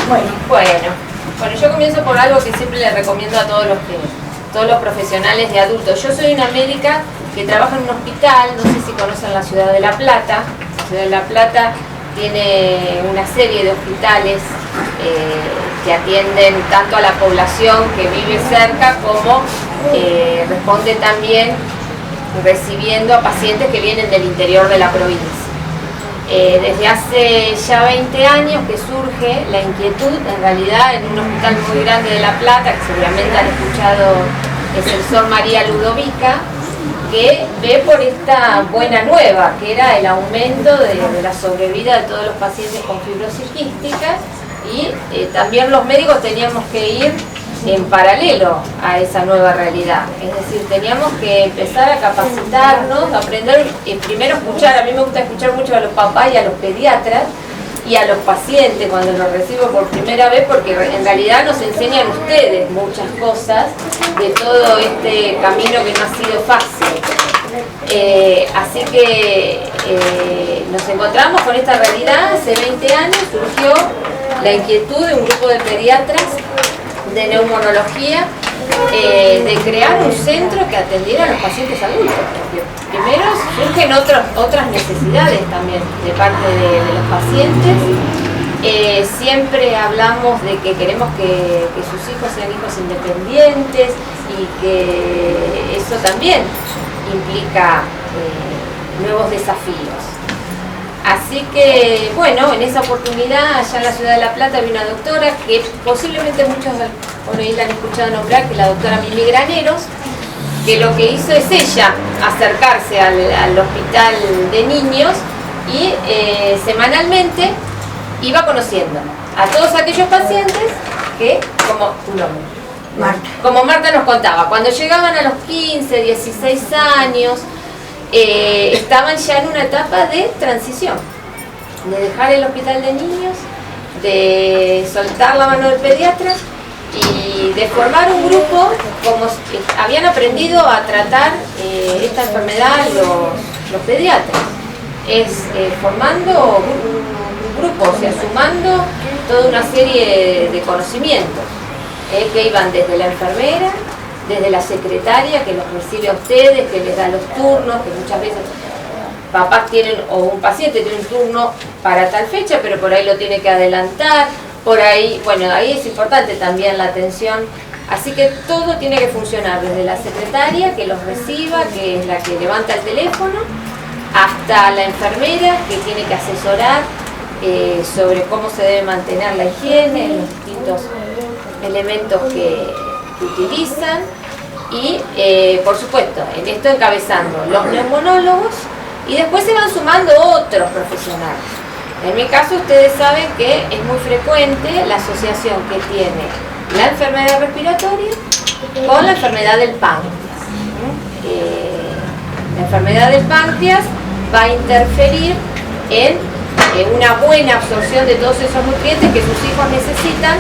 Bueno, yo comienzo por algo que siempre le recomiendo a todos los profesionales de adultos. Yo soy una médica que trabaja en un hospital, no sé si conocen la ciudad de La Plata. La ciudad de La Plata tiene una serie de hospitales que atienden tanto a la población que vive cerca como responde también recibiendo a pacientes que vienen del interior de la provincia. Desde hace ya 20 años que surge la inquietud, en realidad en un hospital muy grande de La Plata, que seguramente han escuchado, es el Sor María Ludovica, que ve por esta buena nueva, que era el aumento de la sobrevida de todos los pacientes con fibrosis quística, y también los médicos teníamos que ir en paralelo a esa nueva realidad. Es decir, teníamos que empezar a capacitarnos, a aprender, primero escuchar. A mí me gusta escuchar mucho a los papás y a los pediatras y a los pacientes cuando los recibo por primera vez, porque en realidad nos enseñan ustedes muchas cosas de todo este camino que no ha sido fácil. Así que nos encontramos con esta realidad. Hace 20 años surgió la inquietud de un grupo de pediatras de neumonología de crear un centro que atendiera a los pacientes adultos, porque primero surgen otras necesidades también de parte de los pacientes. Siempre hablamos de que queremos que sus hijos sean hijos independientes y que eso también implica nuevos desafíos. Así que, bueno, en esa oportunidad, allá en la ciudad de La Plata, había una doctora que posiblemente muchos por ahí la han escuchado nombrar, que es la doctora Mimi Graneros, que lo que hizo es ella acercarse al hospital de niños y semanalmente iba conociendo a todos aquellos pacientes que, como tu nombre, Marta. Como Marta nos contaba, cuando llegaban a los 15, 16 años, estaban ya en una etapa de transición, de dejar el hospital de niños, de soltar la mano del pediatra y de formar un grupo, como habían aprendido a tratar esta enfermedad los pediatras, es formando un grupo, o sea, sumando toda una serie de conocimientos que iban desde la enfermera, desde la secretaria que los recibe a ustedes, que les da los turnos, que muchas veces papás tienen, o un paciente tiene un turno para tal fecha, pero por ahí lo tiene que adelantar, por ahí, bueno, ahí es importante también la atención, así que todo tiene que funcionar, desde la secretaria que los reciba, que es la que levanta el teléfono, hasta la enfermera que tiene que asesorar sobre cómo se debe mantener la higiene, los distintos elementos que utilizan y por supuesto en esto encabezando los neumonólogos y después se van sumando otros profesionales. En mi caso ustedes saben que es muy frecuente la asociación que tiene la enfermedad respiratoria con la enfermedad del páncreas. La enfermedad del páncreas va a interferir en una buena absorción de todos esos nutrientes que sus hijos necesitan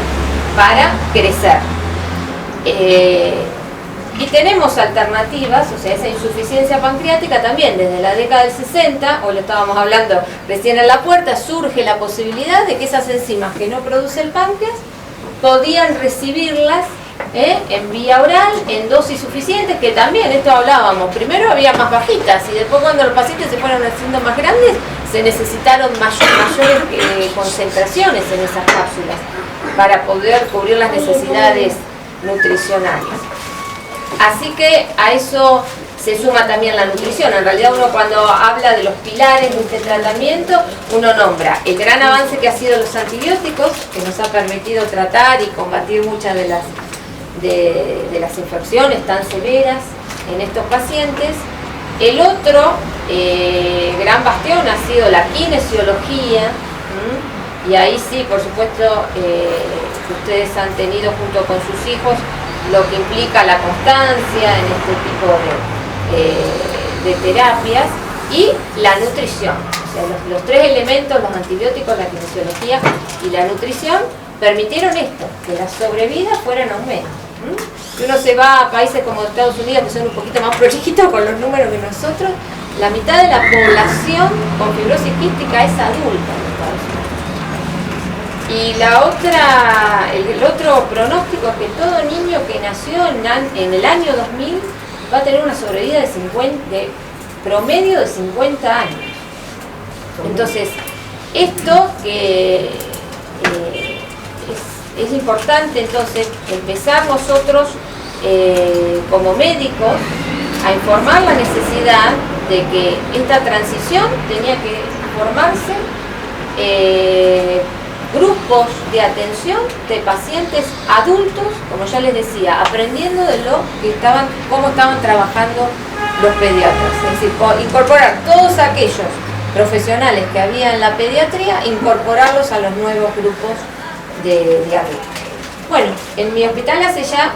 para crecer. Y tenemos alternativas, o sea, esa insuficiencia pancreática también desde la década del 60, hoy lo estábamos hablando recién en la puerta, surge la posibilidad de que esas enzimas que no produce el páncreas podían recibirlas en vía oral, en dosis suficientes, que también, esto hablábamos, primero había más bajitas y después cuando los pacientes se fueron haciendo más grandes, se necesitaron mayores concentraciones en esas cápsulas para poder cubrir las necesidades nutricionales. Así que a eso se suma también la nutrición. En realidad uno cuando habla de los pilares de este tratamiento, uno nombra el gran avance que ha sido los antibióticos, que nos ha permitido tratar y combatir muchas de las infecciones tan severas en estos pacientes. El otro gran bastión ha sido la kinesiología, y ahí sí, por supuesto, ustedes han tenido junto con sus hijos lo que implica la constancia en este tipo de terapias y la nutrición. O sea, los tres elementos, los antibióticos, la kinesiología y la nutrición, permitieron esto, que la sobrevida fuera en aumento. Si uno se va a países como Estados Unidos, que son un poquito más prolijitos con los números que nosotros, la mitad de la población con fibrosis quística es adulta en Estados Unidos. Y el otro pronóstico es que todo niño que nació en el año 2000 va a tener una sobrevida de promedio de 50 años. Entonces, esto que es importante entonces empezar nosotros como médicos a informar la necesidad de que esta transición tenía que formarse grupos de atención de pacientes adultos, como ya les decía, aprendiendo de cómo estaban trabajando los pediatras. Es decir, incorporar todos aquellos profesionales que había en la pediatría, incorporarlos a los nuevos grupos de adultos. Bueno, en mi hospital hace ya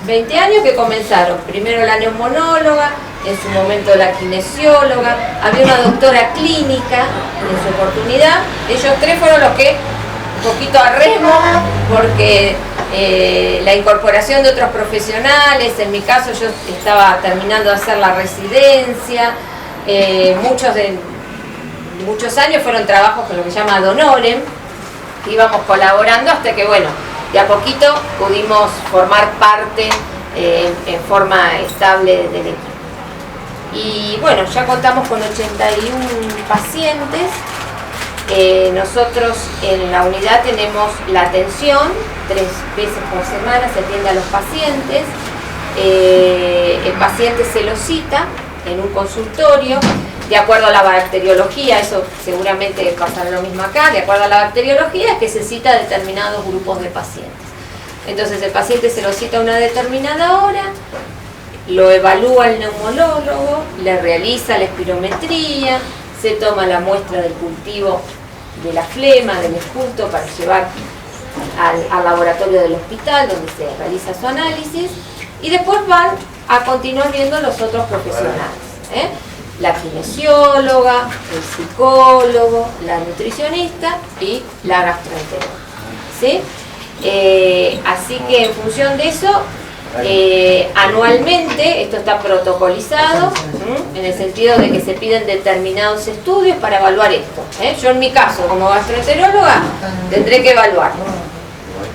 20 años que comenzaron. Primero la neumonóloga, en su momento la kinesióloga, había una doctora clínica en su oportunidad. Ellos tres fueron los que un poquito a remo, porque la incorporación de otros profesionales, en mi caso yo estaba terminando de hacer la residencia, muchos años fueron trabajos con lo que se llama ad honorem, que íbamos colaborando hasta que, bueno, de a poquito pudimos formar parte en forma estable del equipo. Y bueno, ya contamos con 81 pacientes. Nosotros en la unidad tenemos la atención, 3 veces por semana se atiende a los pacientes. El paciente se lo cita en un consultorio, de acuerdo a la bacteriología, eso seguramente pasará lo mismo acá, de acuerdo a la bacteriología es que se cita a determinados grupos de pacientes. Entonces el paciente se lo cita a una determinada hora, lo evalúa el neumólogo, le realiza la espirometría, se toma la muestra del cultivo de la flema, del esputo, para llevar al laboratorio del hospital donde se realiza su análisis, y después van a continuar viendo los otros profesionales, la kinesióloga, el psicólogo, la nutricionista y la gastroenteróloga, ¿sí? Así que en función de eso, anualmente esto está protocolizado, en el sentido de que se piden determinados estudios para evaluar esto. Yo en mi caso, como gastroenteróloga, tendré que evaluar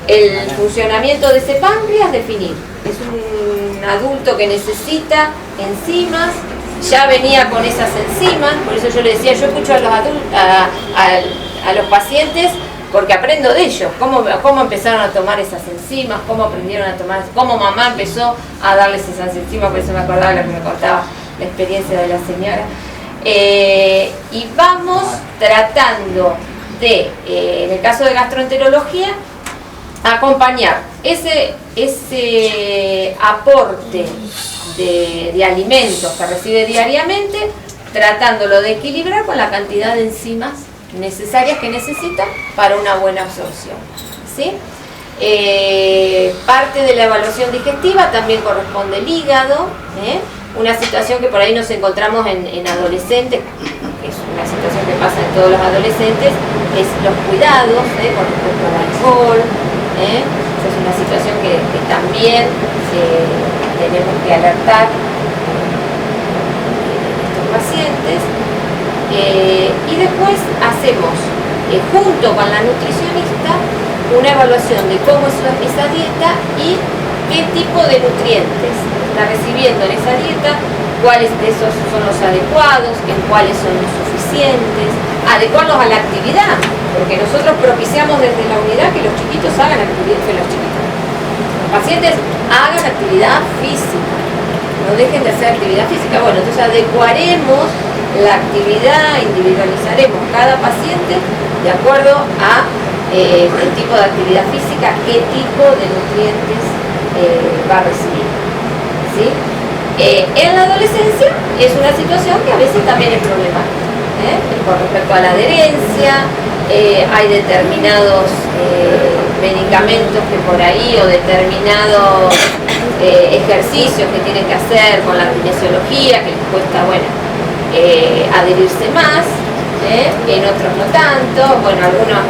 el funcionamiento de ese páncreas, definir. Es un adulto que necesita enzimas, ya venía con esas enzimas, por eso yo le decía, yo escucho a los pacientes porque aprendo de ellos, cómo empezaron a tomar esas enzimas, cómo aprendieron a tomar, cómo mamá empezó a darles esas enzimas, por eso me acordaba de lo que me contaba la experiencia de la señora. Y vamos tratando de, en el caso de gastroenterología, acompañar ese aporte de alimentos que recibe diariamente, tratándolo de equilibrar con la cantidad de enzimas necesarias que necesita para una buena absorción, ¿sí? Parte de la evaluación digestiva también corresponde el hígado, una situación que por ahí nos encontramos en adolescentes, que es una situación que pasa en todos los adolescentes, es los cuidados con respecto al alcohol. Esa es una situación que también tenemos que alertar a estos pacientes. Y después hacemos, junto con la nutricionista, una evaluación de cómo es esa dieta y qué tipo de nutrientes está recibiendo en esa dieta, cuáles de esos son los adecuados, en cuáles son los suficientes, adecuarlos a la actividad, porque nosotros propiciamos desde la unidad que los chiquitos hagan actividad, los pacientes hagan actividad física, no dejen de hacer actividad física. Bueno, entonces adecuaremos la actividad, individualizaremos cada paciente de acuerdo a el tipo de actividad física, qué tipo de nutrientes va a recibir, ¿sí? En la adolescencia es una situación que a veces también es problemática, con respecto a la adherencia. Hay determinados medicamentos que por ahí, o determinados ejercicios que tienen que hacer con la kinesiología, que les cuesta, bueno, adherirse más, en otros no tanto. Bueno, algunos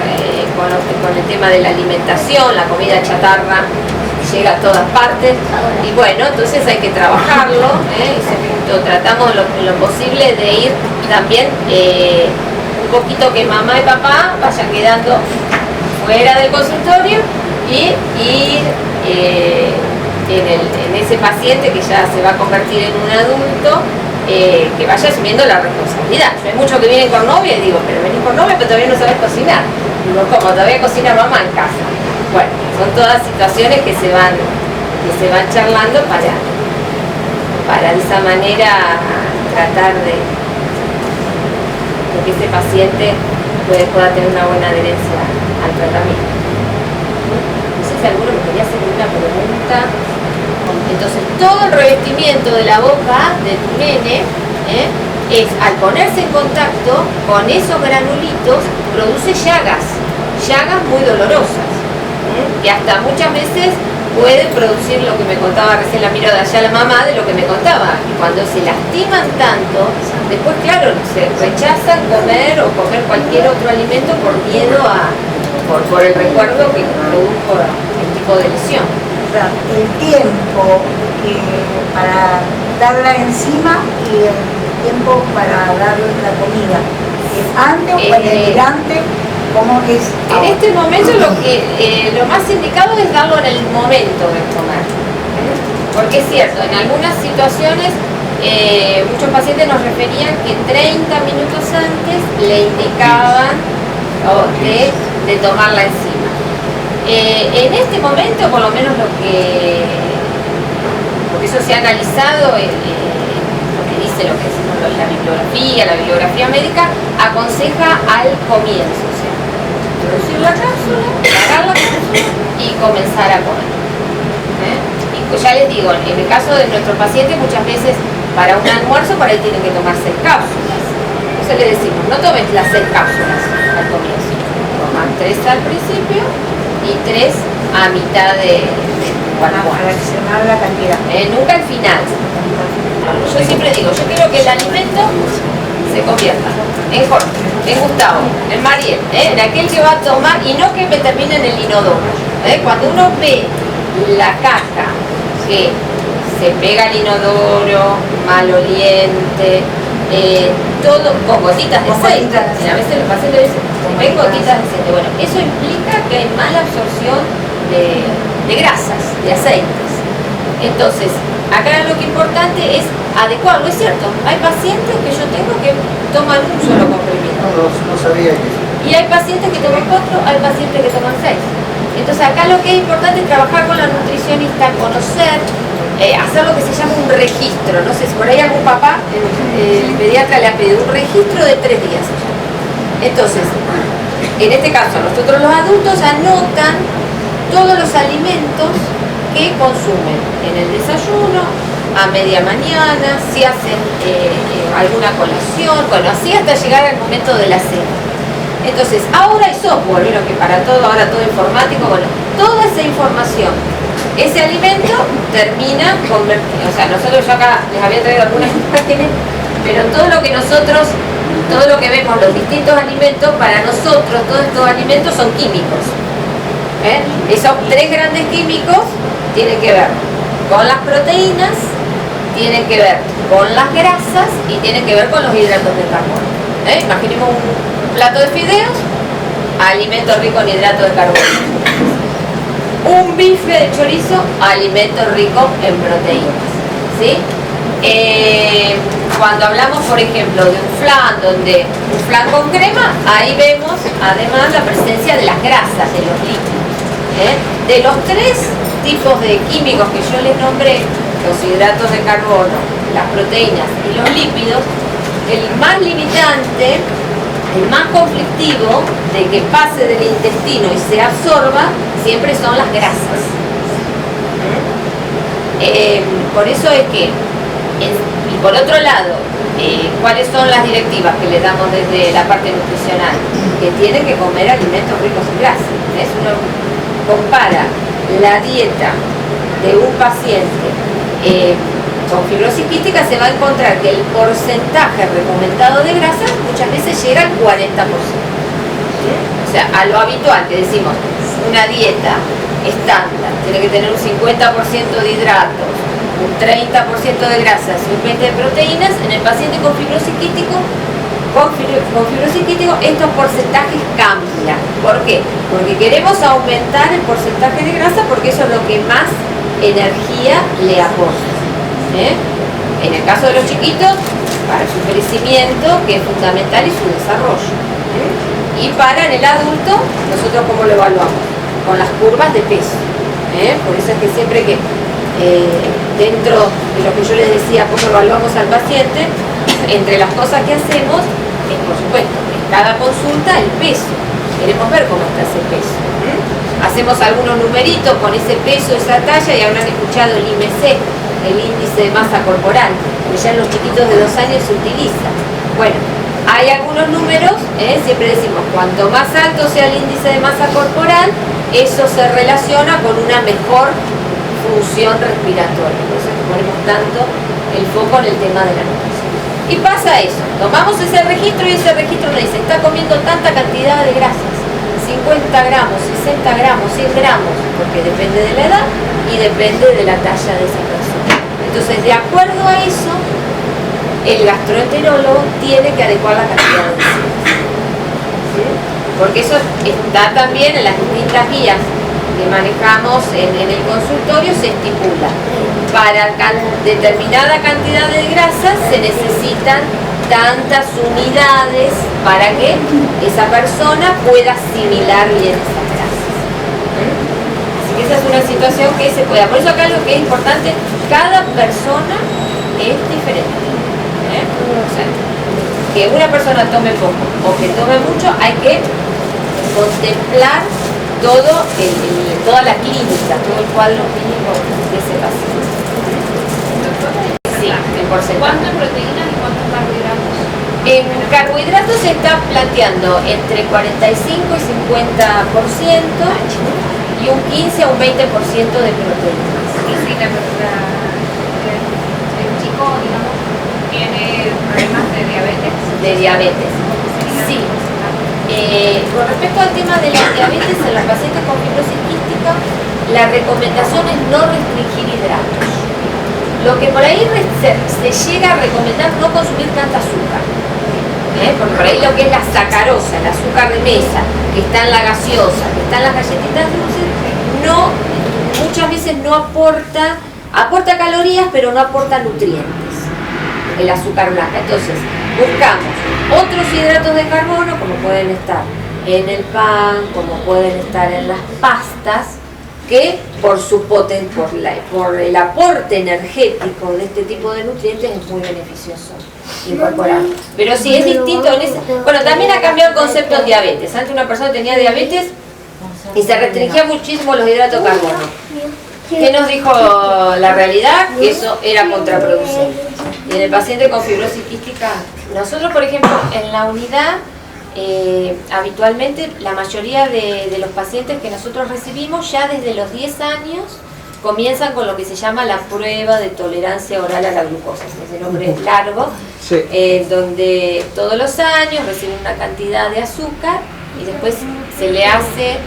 con el tema de la alimentación, la comida chatarra llega a todas partes, y bueno, entonces hay que trabajarlo, y tratamos en lo posible de ir también un poquito que mamá y papá vayan quedando fuera del consultorio y ir en ese paciente que ya se va a convertir en un adulto, que vaya asumiendo la responsabilidad. Yo hay muchos que vienen con novia y digo, pero venís con novia pero todavía no sabes cocinar. Digo, ¿cómo? Todavía cocina mamá en casa. Bueno, son todas situaciones que se van charlando para de esa manera tratar de que ese paciente pueda tener una buena adherencia al tratamiento. No sé si alguno me quería hacer una pregunta. Entonces, todo el revestimiento de la boca de tu nene es, al ponerse en contacto con esos granulitos, produce llagas muy dolorosas, que hasta muchas veces pueden producir lo que me contaba recién la miró de allá la mamá, de lo que me contaba. Y cuando se lastiman tanto, después, claro, se rechazan comer o comer cualquier otro alimento por miedo por el recuerdo que produjo el tipo de lesión. El tiempo para dar la enzima y el tiempo para darle la comida. ¿Antes o durante? ¿Cómo es? En este momento lo más indicado es darlo en el momento de comer. Porque es cierto, en algunas situaciones muchos pacientes nos referían que 30 minutos antes le indicaban de tomar la enzima. En este momento, por lo menos porque eso se ha analizado, lo que dice la bibliografía médica, aconseja al comienzo, o sea, introducir la cápsula, agarrar la cápsula y comenzar a comer. Y pues ya les digo, en el caso de nuestros pacientes, muchas veces para un almuerzo por ahí tienen que tomar 6 cápsulas. Entonces le decimos, no tomes las 6 cápsulas al comienzo, toman 3 al principio y 3 a mitad de Para fraccionar la cantidad. Nunca al final. Yo siempre digo, yo quiero que el alimento se convierta en Jorge, en Gustavo, en Mariel, en aquel que va a tomar y no que me termine en el inodoro. Cuando uno ve la caja que se pega al inodoro, maloliente, todo con gotitas de aceite. A veces los pacientes dicen, ven gotitas de aceite. Bueno, eso implica que hay mala absorción de grasas, de aceites. Entonces, acá lo que importante es adecuarlo. Es cierto, hay pacientes que yo tengo que toman un solo comprimido. No sabía que... Y hay pacientes que toman 4, hay pacientes que toman 6. Entonces acá lo que es importante es trabajar con la nutricionista, conocer, hacer lo que se llama un registro. No sé si por ahí algún papá, el pediatra le ha pedido un registro de 3 días. Entonces, en este caso nosotros los adultos anotan todos los alimentos que consumen en el desayuno, a media mañana, si hacen alguna colación, bueno, así hasta llegar al momento de la cena. Entonces, ahora hay software, vieron que para todo, ahora todo informático, bueno, toda esa información, ese alimento termina convertido, o sea, nosotros yo acá les había traído algunas imágenes, pero todo lo que vemos, los distintos alimentos, para nosotros todos estos alimentos son químicos. Esos 3 grandes químicos tienen que ver con las proteínas, tienen que ver con las grasas y tienen que ver con los hidratos de carbono. Imaginemos un plato de fideos, alimento rico en hidratos de carbono. Un bife de chorizo, alimento rico en proteínas. ¿Sí? Cuando hablamos, por ejemplo, de un flan con crema, ahí vemos además la presencia de las grasas, de los líquidos. De los 3 tipos de químicos que yo les nombré, los hidratos de carbono, las proteínas y los lípidos, el más limitante, el más conflictivo de que pase del intestino y se absorba, siempre son las grasas. Por eso es que, y por otro lado, ¿cuáles son las directivas que le damos desde la parte nutricional? Que tienen que comer alimentos ricos en grasa. Uno compara la dieta de un paciente con fibrosis quística, se va a encontrar que el porcentaje recomendado de grasas muchas veces llega al 40%. O sea, a lo habitual que decimos, una dieta estándar tiene que tener un 50% de hidratos, un 30% de grasas y un 20% de proteínas. En el paciente con fibrosis quístico con fibrosis quística estos porcentajes cambian. ¿Por qué? Porque queremos aumentar el porcentaje de grasa porque eso es lo que más energía le aporta. En el caso de los chiquitos, para su crecimiento, que es fundamental, y su desarrollo. Y para en el adulto, nosotros ¿cómo lo evaluamos? Con las curvas de peso. Por eso es que siempre que dentro de lo que yo les decía, cómo evaluamos al paciente, entre las cosas que hacemos es, por supuesto, en cada consulta el peso. Queremos ver cómo está ese peso. Hacemos algunos numeritos con ese peso, esa talla, y habrán escuchado el IMC, el índice de masa corporal, que ya en los chiquitos de 2 años se utiliza. Bueno, hay algunos números, siempre decimos, cuanto más alto sea el índice de masa corporal, eso se relaciona con una mejor función respiratoria. Por eso es que ponemos tanto el foco en el tema de la nutrición. Y pasa eso, tomamos ese registro y ese registro nos dice, está comiendo tanta cantidad de grasas, 50 gramos, 60 gramos, 100 gramos, porque depende de la edad y depende de la talla de esa persona. Entonces, de acuerdo a eso, el gastroenterólogo tiene que adecuar la cantidad de grasas. ¿Sí? Porque eso está también en las distintas guías que manejamos en el consultorio, se estipula. Para determinada cantidad de grasas se necesitan tantas unidades para que esa persona pueda asimilar bien esas grasas. Así que esa es una situación que se puede. Por eso acá lo que es importante, cada persona es diferente. O sea, que una persona tome poco o que tome mucho, hay que contemplar toda la clínica, todo el cuadro clínico de ese paciente. Sí, en porcentaje. ¿Cuánto en proteínas y cuántos carbohidratos? En carbohidratos se está planteando entre 45 y 50% y un 15 a un 20% de proteínas. Y si el chico, digamos, tiene problemas de diabetes. De diabetes. Sí. Con respecto al tema de la diabetes en los pacientes con fibrosis quística, la recomendación es no restringir hidratos. Lo que por ahí se llega a recomendar no consumir tanta azúcar. Porque por ahí lo que es la sacarosa, el azúcar de mesa, que está en la gaseosa, que está en las galletitas dulces, muchas veces no aporta calorías, pero no aporta nutrientes, el azúcar blanca. Entonces, buscamos otros hidratos de carbono, como pueden estar en el pan, como pueden estar en las pastas, que por el aporte energético de este tipo de nutrientes es muy beneficioso incorporar. Pero sí es distinto bueno, también ha cambiado el concepto en diabetes. Antes una persona tenía diabetes y se restringía muchísimo los hidratos de carbono. ¿Qué nos dijo la realidad? Que eso era contraproducente. Y en el paciente con fibrosis quística, nosotros por ejemplo en la unidad, habitualmente la mayoría de los pacientes que nosotros recibimos ya desde los 10 años comienzan con lo que se llama la prueba de tolerancia oral a la glucosa. Ese nombre es largo, sí. Donde todos los años reciben una cantidad de azúcar y después se le hace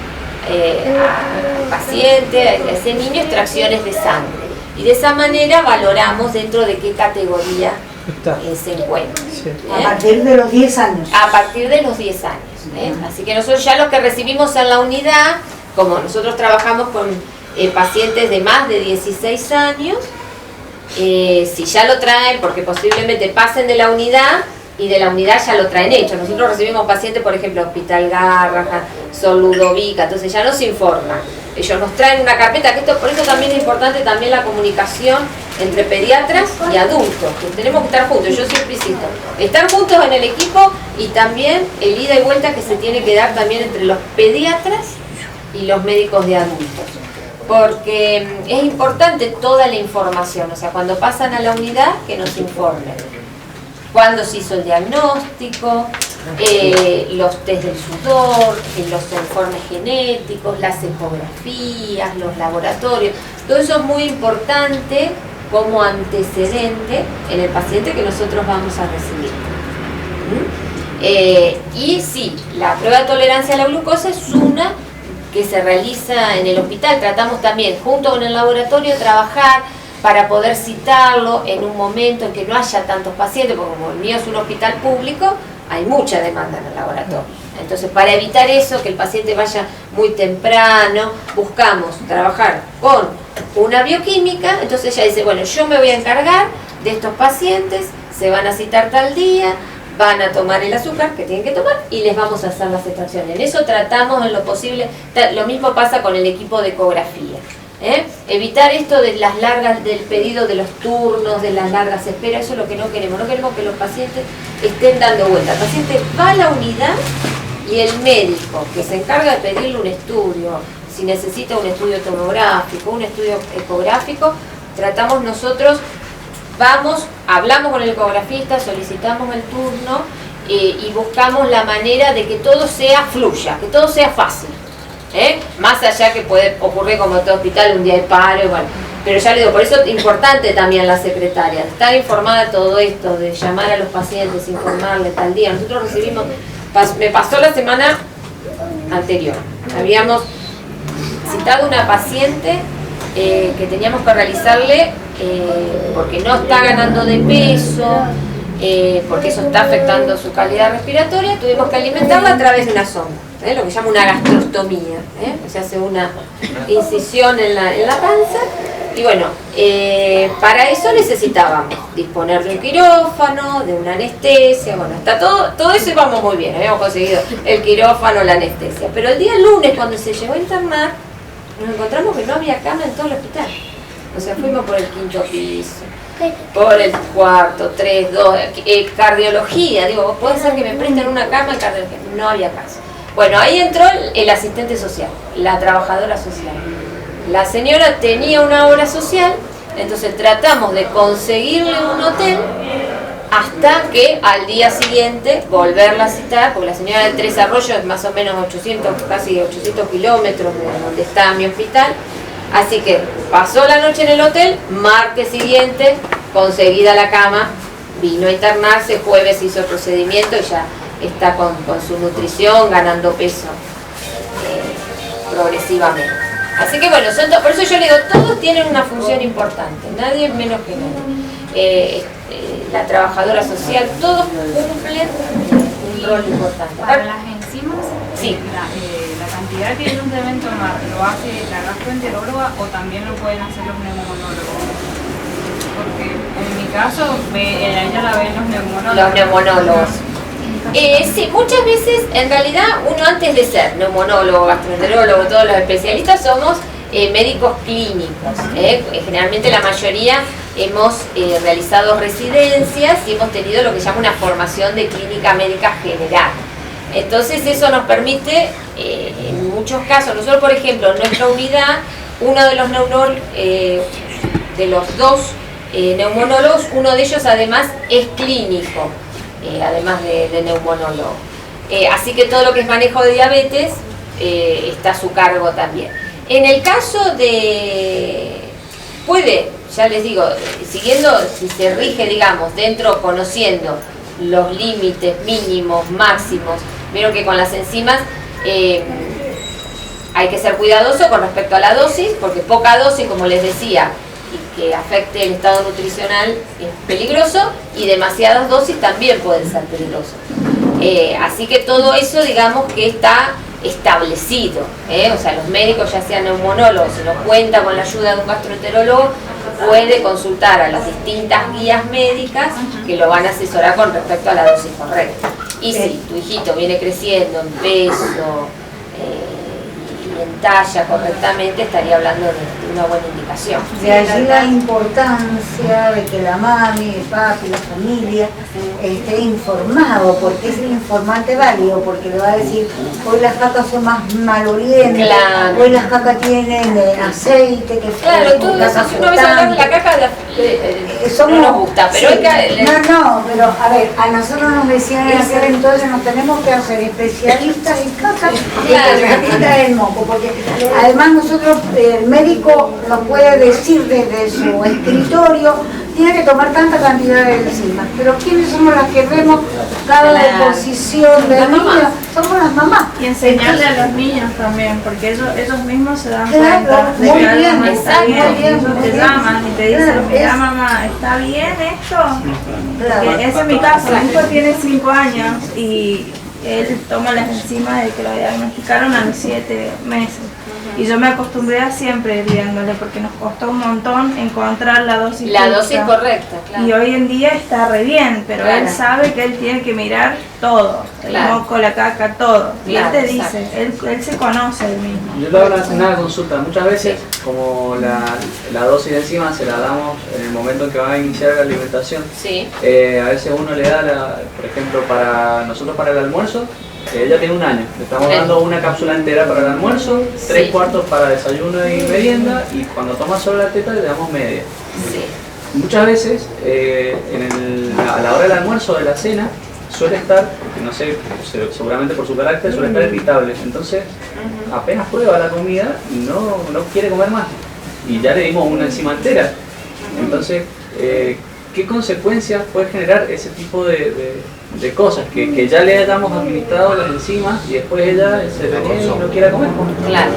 al paciente, a ese niño, extracciones de sangre. Y de esa manera valoramos dentro de qué categoría se encuentra. Sí. A partir de los 10 años. A partir de los 10 años. Así que nosotros ya los que recibimos en la unidad, como nosotros trabajamos con pacientes de más de 16 años, si ya lo traen, porque posiblemente pasen de la unidad y de la unidad ya lo traen hecho. Nosotros recibimos pacientes, por ejemplo, Hospital Garrahan, Sol Ludovica, entonces ya nos informan. Ellos nos traen una carpeta, que por eso también es importante también la comunicación entre pediatras y adultos, que tenemos que estar juntos. Yo siempre insisto, estar juntos en el equipo y también el ida y vuelta que se tiene que dar también entre los pediatras y los médicos de adultos. Porque es importante toda la información, o sea, cuando pasan a la unidad, que nos informen. Cuándo se hizo el diagnóstico, los test del sudor, los informes genéticos, las ecografías, los laboratorios. Todo eso es muy importante como antecedente en el paciente que nosotros vamos a recibir. Y sí, la prueba de tolerancia a la glucosa es una que se realiza en el hospital. Tratamos también, junto con el laboratorio, trabajar para poder citarlo en un momento en que no haya tantos pacientes, porque como el mío es un hospital público, hay mucha demanda en el laboratorio. Entonces, para evitar eso, que el paciente vaya muy temprano, buscamos trabajar con una bioquímica. Entonces ella dice, bueno, yo me voy a encargar de estos pacientes, se van a citar tal día, van a tomar el azúcar que tienen que tomar y les vamos a hacer las extracciones. En eso tratamos en lo posible. Lo mismo pasa con el equipo de ecografía. Evitar esto de las largas, del pedido de los turnos, de las largas esperas, eso es lo que no queremos. No queremos que los pacientes estén dando vuelta. El paciente va a la unidad y el médico que se encarga de pedirle un estudio, si necesita un estudio tomográfico, un estudio ecográfico, tratamos nosotros, vamos, hablamos con el ecografista, solicitamos el turno y buscamos la manera de que todo fluya, que todo sea fácil. Más allá que puede ocurrir como en todo hospital un día de paro, bueno, pero ya le digo, por eso es importante también la secretaria, estar informada de todo esto, de llamar a los pacientes, informarles tal día. Nosotros recibimos, me pasó la semana anterior, habíamos citado una paciente que teníamos que realizarle porque no está ganando de peso, porque eso está afectando su calidad respiratoria, tuvimos que alimentarla a través de una sonda. Lo que se llama una gastrostomía, se hace una incisión en la panza y bueno, para eso necesitábamos disponer de un quirófano, de una anestesia, bueno, hasta todo eso íbamos muy bien, habíamos conseguido el quirófano, la anestesia, pero el día lunes cuando se llegó a internar nos encontramos que no había cama en todo el hospital, o sea, fuimos por el 5º piso, por el 4º, 3, 2, cardiología, digo, puede ser que me presten una cama en cardiología, no había caso. Bueno, ahí entró el asistente social, la trabajadora social. La señora tenía una obra social, entonces tratamos de conseguirle un hotel hasta que al día siguiente volverla a citar, porque la señora de Tres Arroyos es más o menos 800, casi 800 kilómetros de donde está mi hospital. Así que pasó la noche en el hotel, martes siguiente, conseguida la cama, vino a internarse, jueves hizo el procedimiento y ya está con su nutrición, ganando peso progresivamente. Así que bueno, por eso yo le digo, todos tienen una función importante, nadie menos que nadie. La trabajadora social, todos cumplen un rol importante. Para las enzimas, sí. La cantidad que ellos deben tomar, ¿lo hace la gastroenteróloga o también lo pueden hacer los neumonólogos? Porque en mi caso, ella la ven los neumonólogos. Los neumonólogos. Sí, muchas veces, en realidad, uno antes de ser neumonólogo, gastroenterólogo, todos los especialistas somos médicos clínicos. Generalmente la mayoría hemos realizado residencias y hemos tenido lo que se llama una formación de clínica médica general. Entonces eso nos permite, en muchos casos, nosotros por ejemplo, en nuestra unidad, uno de los dos neumonólogos, uno de ellos además es clínico. Además de neumonólogo. Así que todo lo que es manejo de diabetes está a su cargo también. En el caso ya les digo, siguiendo, si se rige, digamos, conociendo los límites mínimos, máximos, vieron que con las enzimas hay que ser cuidadoso con respecto a la dosis, porque poca dosis, como les decía, y que afecte el estado nutricional es peligroso, y demasiadas dosis también pueden ser peligrosas. Así que todo eso, digamos, que está establecido, o sea, los médicos, ya sean neumonólogos, si no cuenta con la ayuda de un gastroenterólogo, puede consultar a las distintas guías médicas que lo van a asesorar con respecto a la dosis correcta. Y si tu hijito viene creciendo en peso y en talla correctamente, estaría hablando de una buena indicación. De allí la importancia de que la mami, el papi, la familia esté informado, porque es el informante válido, porque le va a decir, hoy las cacas son más malolientes, claro, hoy las cacas tienen aceite, que claro, todo eso, si uno va a hablar de la caca, no nos gusta, pero sí, pero a ver, a nosotros nos decían en aquel entonces, nos tenemos que hacer especialistas en caca, especialistas en moco, porque además nosotros, el médico nos puede decir desde su escritorio, tiene que tomar tanta cantidad de enzimas, pero ¿quiénes somos las que vemos cada deposición del niño? Somos las mamás. que enseñarle a los niños también, porque ellos mismos se dan Claro, cuenta de muy que algo bien, no está bien. muy bien, Ellos muy te bien. llaman y te dicen, Claro, mira mamá, ¿está bien esto? Claro. Porque ese es mi caso, mi hijo tiene 5 años y él toma las enzimas de que lo diagnosticaron a los 7 meses. Y yo me acostumbré a siempre ir viéndole porque nos costó un montón encontrar la dosis La justa. dosis correcta, claro. Y hoy en día está re bien, pero Claro. él sabe que él tiene que mirar todo, el Claro. moco, la caca, todo. Y Claro, él te exacto. dice, él se conoce él mismo. Yo le hago una consulta. Muchas veces, como la dosis de enzima se la damos en el momento en que va a iniciar la alimentación, Sí. a veces uno le da, por ejemplo, para nosotros para el almuerzo, ella tiene 1 año, le estamos Sí. dando una cápsula entera para el almuerzo, 3/4 Sí. para desayuno y merienda, y cuando toma solo la teta le damos media. Sí. Muchas veces, a la hora del almuerzo o de la cena, suele estar, no sé, seguramente por su carácter, suele estar irritable. Entonces, apenas prueba la comida, no quiere comer más. Y ya le dimos una enzima entera. Entonces, ¿qué consecuencias puede generar ese tipo de cosas? Que ya le hayamos administrado las enzimas y después ella se reniega y no quiera comer. Claro.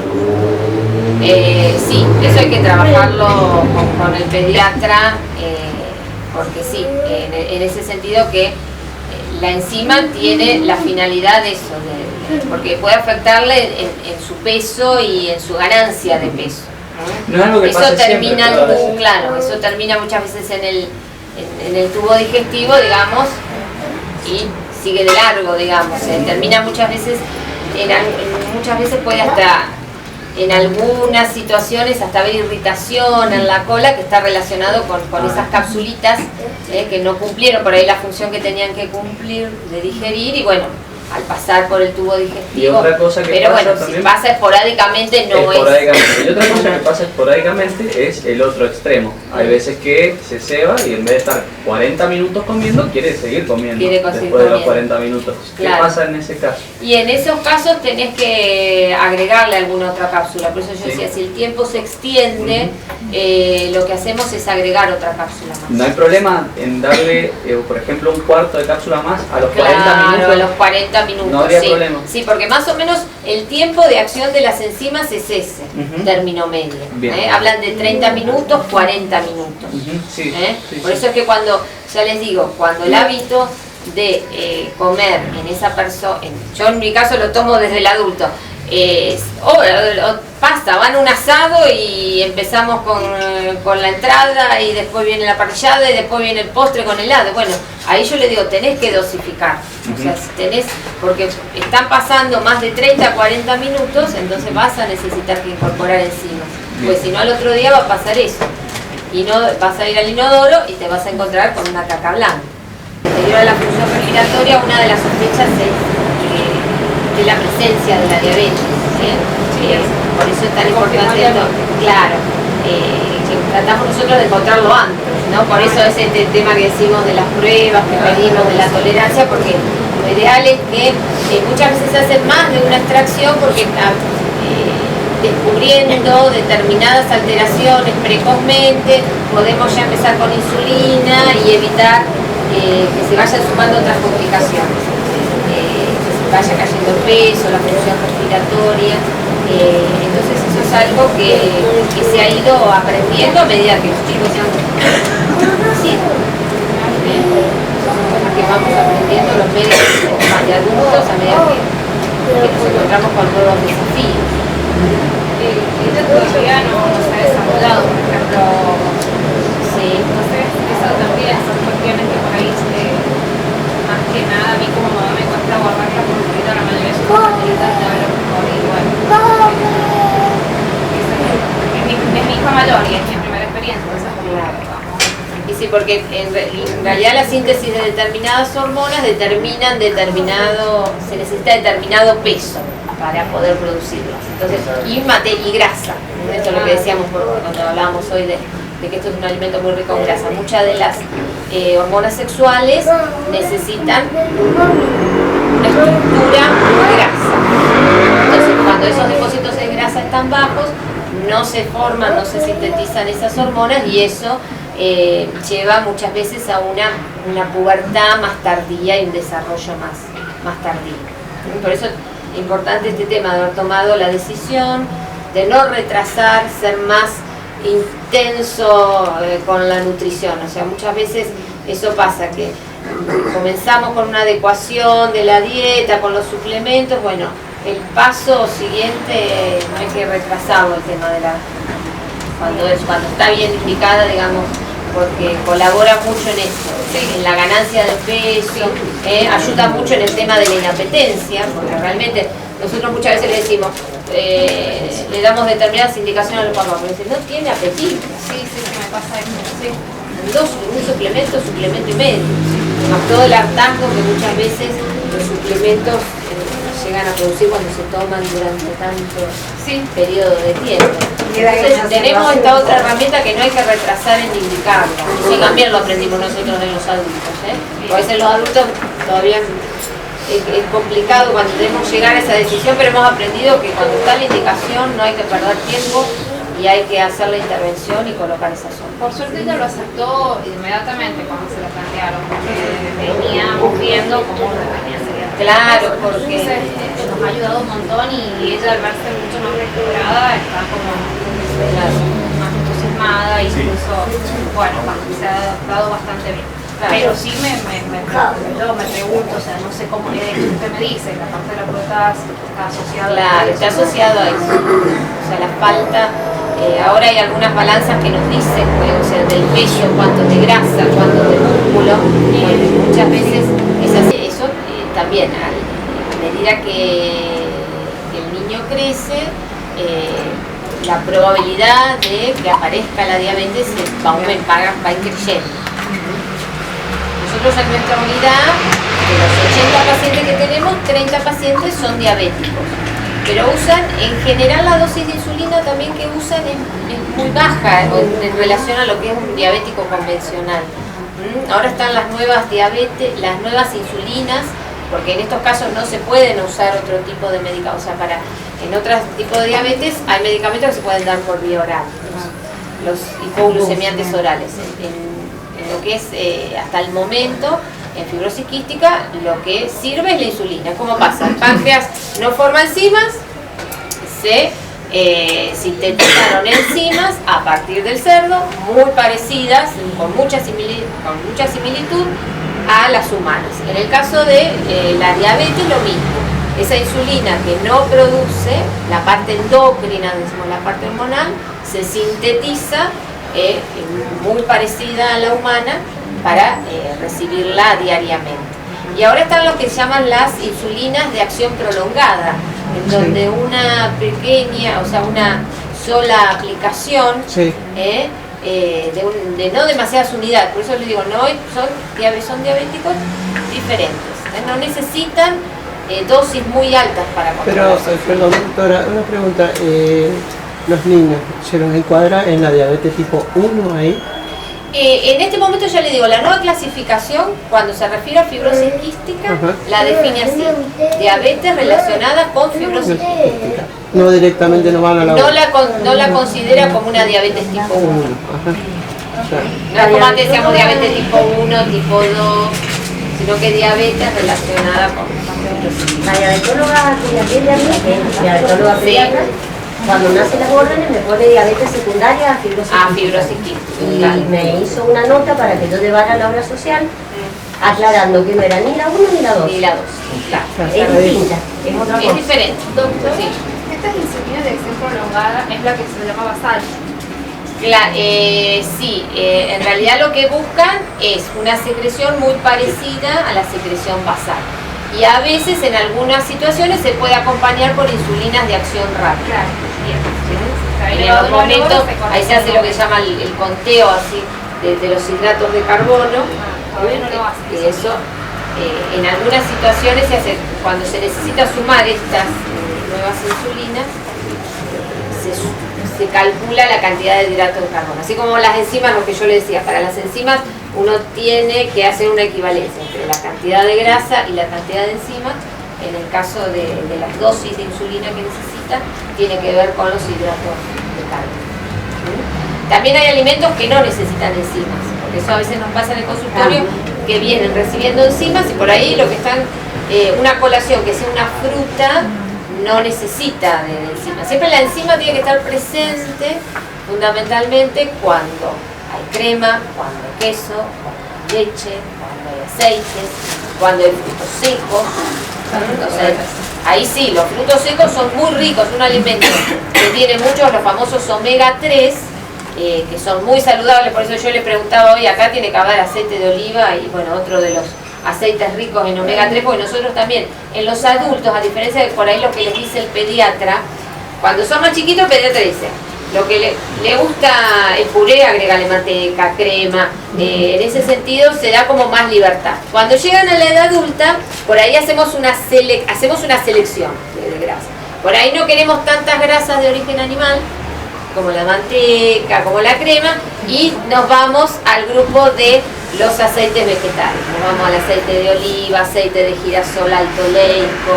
Sí, eso hay que trabajarlo con el pediatra, porque sí, en ese sentido que la enzima tiene la finalidad de eso, porque puede afectarle en su peso y en su ganancia de peso. No es algo que Eso pase termina, siempre, pero claro, eso termina muchas veces en el tubo digestivo, digamos, y sigue de largo, digamos. Termina muchas veces, muchas veces puede hasta, en algunas situaciones, hasta haber irritación en la cola que está relacionado con esas capsulitas que no cumplieron por ahí la función que tenían que cumplir de digerir y bueno, al pasar por el tubo digestivo. Y otra cosa que pero pasa bueno, también, si pasa esporádicamente no esporádicamente. Y otra cosa que pasa esporádicamente es el otro extremo. Hay veces que se ceba y en vez de estar 40 minutos comiendo, quiere seguir comiendo Quiere después seguir de los comiendo. 40 minutos. Claro. ¿Qué pasa en ese caso? Y en esos casos tenés que agregarle alguna otra cápsula. Por eso yo Sí. decía, si el tiempo se extiende, lo que hacemos es agregar otra cápsula más. No hay problema en darle, por ejemplo, 1/4 de cápsula más a los 40 Claro, minutos. a los 40 minutos. No habría sí. problema. Sí, porque más o menos el tiempo de acción de las enzimas es ese, Ujú. término medio. Bien. Hablan de 30 minutos, 40 minutos. Ujú, sí, sí, Por sí. eso es que cuando, ya les digo, cuando el hábito de comer en esa persona, yo en mi caso lo tomo desde el adulto, pasa, van a un asado y empezamos con la entrada y después viene la parrillada y después viene el postre con helado. Bueno, ahí yo le digo, tenés que dosificar. O sea, si tenés, porque están pasando más de 30, 40 minutos, entonces vas a necesitar que incorporar enzimas. Pues si no, al otro día va a pasar eso. Y no vas a ir al inodoro y te vas a encontrar con una caca blanca. Anterior a la función respiratoria, una de las sospechas es de la presencia de la diabetes. Por eso es tan importante esto, claro, que tratamos nosotros de encontrarlo antes, ¿no? Por eso es este tema que decimos de las pruebas, que pedimos de la tolerancia, porque lo ideal es que muchas veces se hacen más de una extracción porque descubriendo determinadas alteraciones precozmente, podemos ya empezar con insulina y evitar que se vayan sumando otras complicaciones, que se vaya cayendo el peso, la función respiratoria. Entonces eso es algo que se ha ido aprendiendo a medida que los chicos se han sí, son cosas que vamos aprendiendo los médicos más de adultos a medida que nos encontramos con nuevos desafíos. Y todavía no se ha desarrollado, por ejemplo, Sí. entonces eso también son cuestiones que por ahí más que nada a mí como mamá me cuesta guardarlas porque ahorita la mayoría son facilitas de lo mejor y bueno. Es mi hija mayor y es mi primera experiencia, entonces como vamos. Y sí, porque en realidad la síntesis de determinadas hormonas determinan se necesita determinado peso para poder producirlas. Entonces, y grasa. Esto es lo que decíamos cuando hablábamos hoy de que esto es un alimento muy rico en grasa. Muchas de las hormonas sexuales necesitan una estructura grasa. Entonces, cuando esos depósitos de grasa están bajos, no se forman, no se sintetizan esas hormonas y eso lleva muchas veces a una pubertad más tardía y un desarrollo más tardío. Por eso es importante este tema de haber tomado la decisión de no retrasar, ser más intenso con la nutrición. O sea, muchas veces eso pasa, que comenzamos con una adecuación de la dieta, con los suplementos. Bueno, el paso siguiente no hay que retrasarlo, el tema de la... Cuando está bien indicada, digamos, porque colabora mucho en esto, en la ganancia de peso, ayuda mucho en el tema de la inapetencia, porque realmente nosotros muchas veces le decimos, le damos determinadas indicaciones a los papás, pero dicen, no tiene apetito. Sí, me pasa eso. Sí. Un suplemento y medio, más todo el hartazgo que muchas veces los suplementos llegan a producir cuando se toman durante tanto periodo de tiempo. Entonces tenemos esta otra herramienta que no hay que retrasar en indicarla. Eso también lo aprendimos nosotros en los adultos. A veces los adultos todavía es complicado cuando debemos llegar a esa decisión, pero hemos aprendido que cuando está la indicación no hay que perder tiempo y hay que hacer la intervención y colocar esa zona. Por suerte ella lo aceptó inmediatamente cuando se lo plantearon, porque veníamos viendo cómo venía a ser. Claro, porque nos ha ayudado un montón y ella al verse mucho más recuperada está como más entusiasmada, incluso, bueno, se ha adaptado bastante bien. Pero sí me pregunto, o sea, no sé cómo es que usted me dice, la parte de la próstata está asociada a eso. Está asociado a eso. O sea, la falta, ahora hay algunas balanzas que nos dicen, o sea, del peso, cuánto de grasa, cuánto de músculo, muchas veces es así. Eso también, a medida que el niño crece, la probabilidad de que aparezca la diabetes va a ir creciendo. Nosotros en nuestra unidad, de los 80 pacientes que tenemos, 30 pacientes son diabéticos, pero usan, en general la dosis de insulina también que usan es muy baja en relación a lo que es un diabético convencional. Ahora están las nuevas insulinas, porque en estos casos no se pueden usar otro tipo de medicamentos. O sea, en otros tipos de diabetes hay medicamentos que se pueden dar por vía oral, los hipoglucemiantes orales. En lo que es hasta el momento, en fibrosis quística, lo que sirve es la insulina. ¿Cómo pasa? El páncreas no forma enzimas, se sintetizaron enzimas a partir del cerdo, muy parecidas, con mucha similitud a las humanas. En el caso de la diabetes, lo mismo. Esa insulina que no produce, la parte endocrina, decimos la parte hormonal, se sintetiza muy parecida a la humana para recibirla diariamente. Y ahora están lo que se llaman las insulinas de acción prolongada, en donde una pequeña, o sea, una sola aplicación de no demasiadas unidades, por eso les digo, no son diabéticos diferentes, no necesitan dosis muy altas para controlar. Pero, perdón doctora, una pregunta, los niños, ¿se los encuadra en la diabetes tipo 1 ahí? En este momento ya le digo, la nueva clasificación, cuando se refiere a fibrosis quística, la define así: diabetes relacionada con fibrosis quística. No directamente no van a la no la considera como una diabetes tipo 1. No es como antes decíamos diabetes tipo 1, tipo 2, sino que diabetes relacionada con fibrosis quística. La diabetóloga que la tiene a mí, que es diabetóloga pediatra, cuando me hace las órdenes me pone diabetes secundaria a fibrosis quística. Y me hizo una nota para que yo llevara a la obra social, aclarando que no era ni la 1 ni la 2. Ni la 2, claro. Es distinta, es otra cosa. Es diferente. Doctor, esta insulina de acción prolongada es la que se llama basal. Sí, en realidad lo que buscan es una secreción muy parecida a la secreción basal. Y a veces en algunas situaciones se puede acompañar por insulinas de acción rápida. En los momentos, ahí se hace lo que se llama el conteo así de los hidratos de carbono. Todavía no lo hace. Eso, en algunas situaciones se hace, cuando se necesita sumar estas nuevas insulinas, se calcula la cantidad de hidratos de carbono. Así como las enzimas, lo que yo le decía, para las enzimas uno tiene que hacer una equivalencia entre la cantidad de grasa y la cantidad de enzimas. En el caso de las dosis de insulina que necesita, tiene que ver con los hidratos de carbono. También hay alimentos que no necesitan enzimas, porque eso a veces nos pasa en el consultorio, que vienen recibiendo enzimas y por ahí lo que están una colación que sea una fruta no necesita de enzima. Siempre la enzima tiene que estar presente fundamentalmente cuando hay crema, cuando hay queso, cuando hay leche, cuando hay aceites, cuando hay frutos secos. O sea, ahí sí, los frutos secos son muy ricos, un alimento que tiene muchos los famosos omega 3, que son muy saludables. Por eso yo le preguntaba hoy, acá tiene que haber aceite de oliva y bueno, otro de los aceites ricos en omega 3, porque nosotros también, en los adultos, a diferencia de por ahí lo que les dice el pediatra, cuando son más chiquitos el pediatra dice, lo que le gusta el puré, agregarle manteca, crema, en ese sentido se da como más libertad. Cuando llegan a la edad adulta, por ahí hacemos una selección de grasa. Por ahí no queremos tantas grasas de origen animal, como la manteca, como la crema, y nos vamos al grupo de los aceites vegetales. Nos vamos al aceite de oliva, aceite de girasol alto oleico,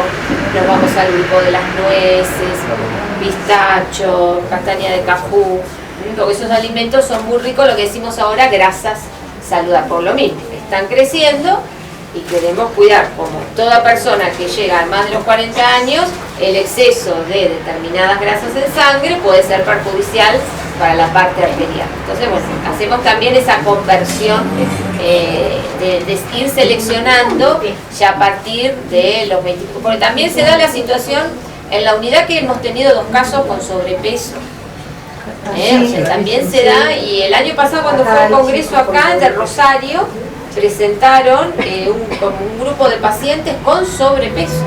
nos vamos al grupo de las nueces, pistacho, castaña de cajú, porque esos alimentos son muy ricos, lo que decimos ahora, grasas saludables. Por lo mismo, están creciendo y queremos cuidar, como toda persona que llega a más de los 40 años, el exceso de determinadas grasas en sangre puede ser perjudicial para la parte arterial. Entonces, bueno, hacemos también esa conversión de ir seleccionando ya a partir de los 25, porque también se da la situación en la unidad que hemos tenido 2 casos con sobrepeso. O sea, también se da, y el año pasado cuando fue el congreso acá de Rosario, presentaron un grupo de pacientes con sobrepeso.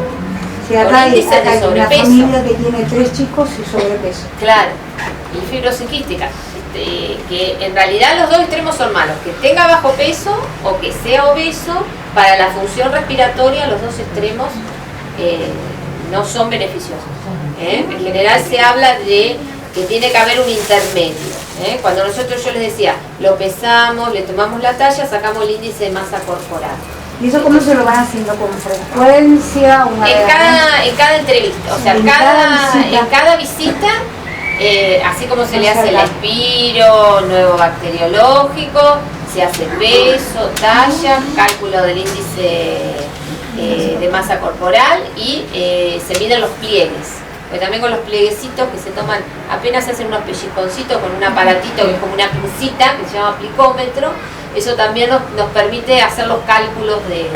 Sí, acá hay una familia que tiene 3 chicos y sobrepeso. Claro, y fibrosis quística, que en realidad los dos extremos son malos, que tenga bajo peso o que sea obeso. Para la función respiratoria los dos extremos no son beneficiosos. En general se habla de que tiene que haber un intermedio. Cuando yo les decía, lo pesamos, le tomamos la talla, sacamos el índice de masa corporal. ¿Y eso cómo se lo van haciendo? ¿Con frecuencia? En cada entrevista, o sea, en cada visita, así como se le hace el espiro, nuevo bacteriológico, se hace peso, talla, cálculo del índice de masa corporal y se miden los pliegues. Porque también con los plieguecitos que se toman, apenas se hacen unos pellizconcitos con un aparatito que es como una pincita, que se llama plicómetro. Eso también nos permite hacer los cálculos de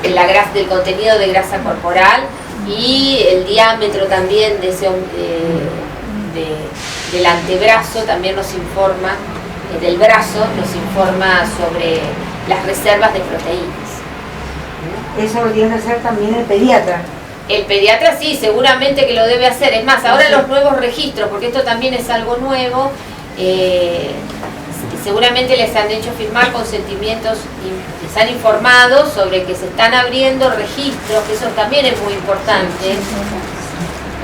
la grasa, del contenido de grasa corporal, y el diámetro también de del antebrazo también nos informa, del brazo nos informa sobre las reservas de proteínas. Eso lo tiene que hacer también el pediatra. El pediatra sí, seguramente que lo debe hacer. Es más, ahora los nuevos registros, porque esto también es algo nuevo, seguramente les han hecho firmar consentimientos, les han informado sobre que se están abriendo registros, que eso también es muy importante,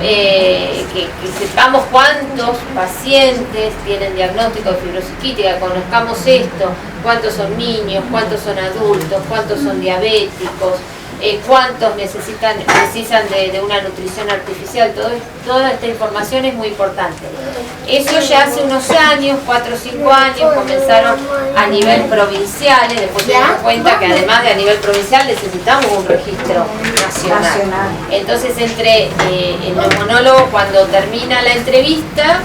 que sepamos cuántos pacientes tienen diagnóstico de fibrosis quística, conozcamos esto, cuántos son niños, cuántos son adultos, cuántos son diabéticos, cuántos precisan de una nutrición artificial. Toda esta información es muy importante. Eso ya hace unos años, 4 o 5 años, comenzaron a nivel provincial, y después se dieron cuenta que además de a nivel provincial necesitamos un registro nacional. Entonces, el neumonólogo, cuando termina la entrevista,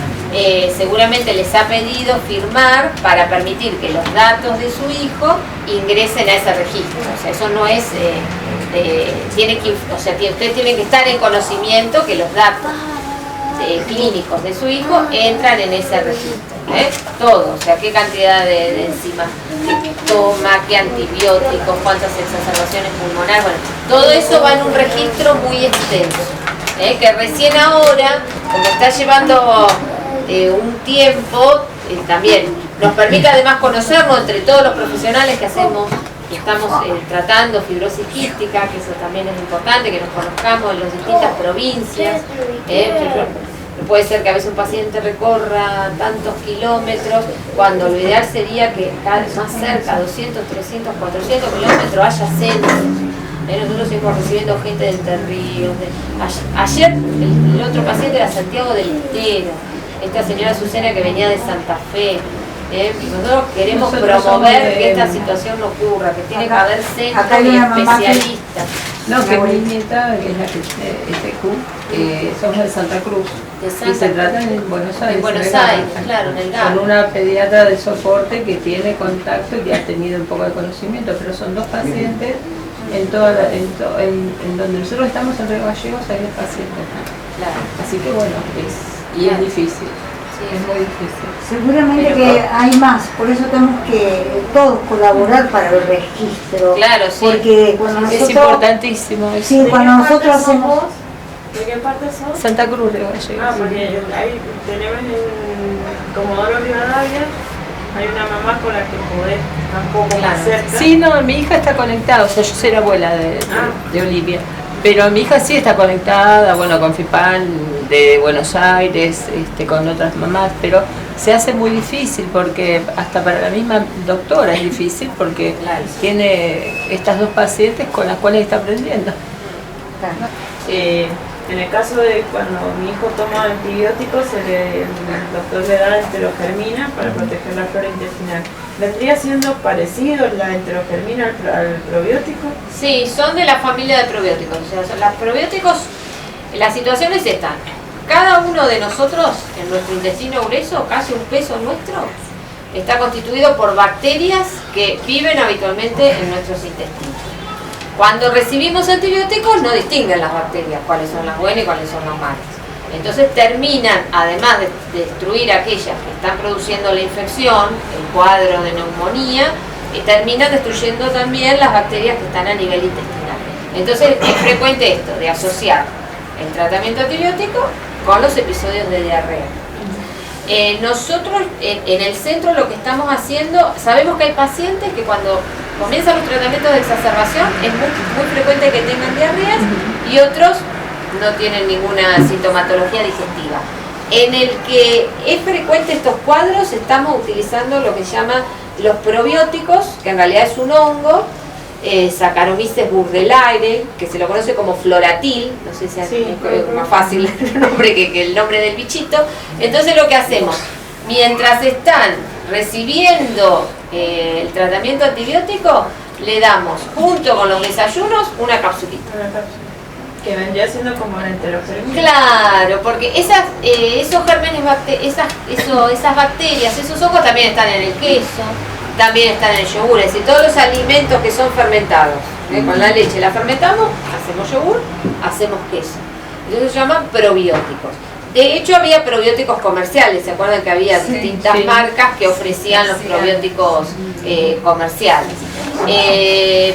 seguramente les ha pedido firmar para permitir que los datos de su hijo ingresen a ese registro. O sea, eso no es... ustedes tienen que estar en conocimiento que los datos clínicos de su hijo entran en ese registro. Todo, o sea, qué cantidad de enzimas toma, qué antibióticos, cuántas exacerbaciones pulmonares, bueno, todo eso va en un registro muy extenso, que recién ahora, como está llevando un tiempo, también nos permite además conocernos entre todos los profesionales que estamos tratando fibrosis quística, que eso también es importante, que nos conozcamos en las distintas provincias. Puede ser que a veces un paciente recorra tantos kilómetros, cuando lo ideal sería que cada vez más cerca, 200, 300, 400 kilómetros, haya centros. Nosotros seguimos recibiendo gente de Entre Ríos. Ayer el otro paciente era Santiago del Estero, esta señora Azucena que venía de Santa Fe. Nosotros queremos promover que esta situación no ocurra, que tiene que haber centros y especialistas. No, que mi nieta, que es la que somos de Santa Cruz. Y se tratan en Buenos Aires. En Buenos Aires, claro, en el GAM. Con una pediatra de soporte que tiene contacto y que ha tenido un poco de conocimiento, pero son 2 pacientes en donde nosotros estamos en Río Gallegos, hay 2 pacientes. Claro. Así que bueno, es difícil. Sí, es muy difícil. Seguramente que hay más, por eso tenemos que todos colaborar para el registro. Claro, sí. Porque cuando nosotros... Es importantísimo. Sí, cuando nosotros hacemos... ¿De qué parte sos? Santa Cruz de Gallegos. Ah, porque ahí tenemos en Comodoro Rivadavia, hay una mamá con la que podés tampoco más cerca. Sí, no, mi hija está conectada, o sea, yo soy la abuela de Olivia. Pero mi hija sí está conectada, bueno, con FIPAN de Buenos Aires, con otras mamás, pero se hace muy difícil porque hasta para la misma doctora es difícil porque tiene estas 2 pacientes con las cuales está aprendiendo. En el caso de cuando mi hijo toma antibióticos, el doctor le da enterogermina para proteger la flora intestinal. ¿Vendría siendo parecido la enterogermina al probiótico? Sí, son de la familia de probióticos. O sea, los probióticos, la situación es esta. Cada uno de nosotros, en nuestro intestino grueso, casi un peso nuestro, está constituido por bacterias que viven habitualmente en nuestros intestinos. Cuando recibimos antibióticos no distinguen las bacterias, cuáles son las buenas y cuáles son las malas. Entonces terminan, además de destruir aquellas que están produciendo la infección, el cuadro de neumonía, y terminan destruyendo también las bacterias que están a nivel intestinal. Entonces es frecuente esto, de asociar el tratamiento antibiótico con los episodios de diarrea. Nosotros en el centro lo que estamos haciendo, sabemos que hay pacientes que cuando comienzan los tratamientos de exacerbación es muy frecuente que tengan diarreas y otros no tienen ninguna sintomatología digestiva. En el que es frecuente estos cuadros estamos utilizando lo que se llama los probióticos, que en realidad es un hongo, Saccharomyces burdelaire, que se lo conoce como floratil, no sé si es más fácil el nombre que el nombre del bichito. Entonces lo que hacemos, mientras están recibiendo el tratamiento antibiótico, le damos junto con los desayunos una capsulita. Que vendría siendo como la enterogermina. Claro, porque esos gérmenes, esas bacterias, esos hongos también están en el queso, también están en el yogur, es decir, todos los alimentos que son fermentados. Con la leche la fermentamos, hacemos yogur, hacemos queso. Entonces se llaman probióticos. De hecho había probióticos comerciales, ¿se acuerdan que había distintas marcas que ofrecían los probióticos comerciales?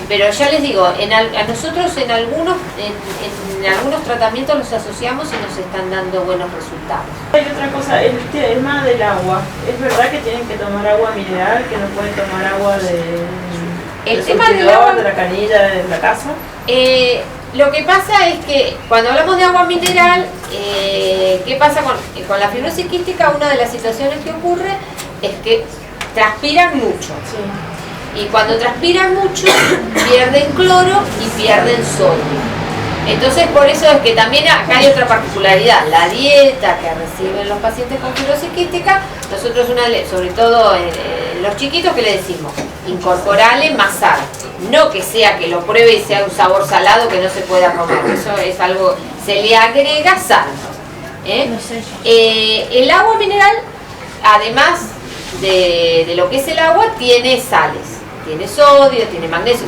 Pero ya les digo, a nosotros en algunos tratamientos los asociamos y nos están dando buenos resultados. Hay otra cosa, el tema del agua. ¿Es verdad que tienen que tomar agua mineral, que no pueden tomar agua del surtidor, de la canilla, de la casa? Lo que pasa es que cuando hablamos de agua mineral, ¿qué pasa con la fibrosis quística? Una de las situaciones que ocurre es que transpiran mucho. Sí. Y cuando transpiran mucho, pierden cloro y pierden sodio. Entonces, por eso es que también acá hay otra particularidad. La dieta que reciben los pacientes con fibrosis quística, nosotros sobre todo los chiquitos, que le decimos, incorporarle más sal. No que sea que lo pruebe y sea un sabor salado que no se pueda comer. Eso es algo, se le agrega sal. El agua mineral, además de lo que es el agua, tiene sales. Tiene sodio, tiene magnesio.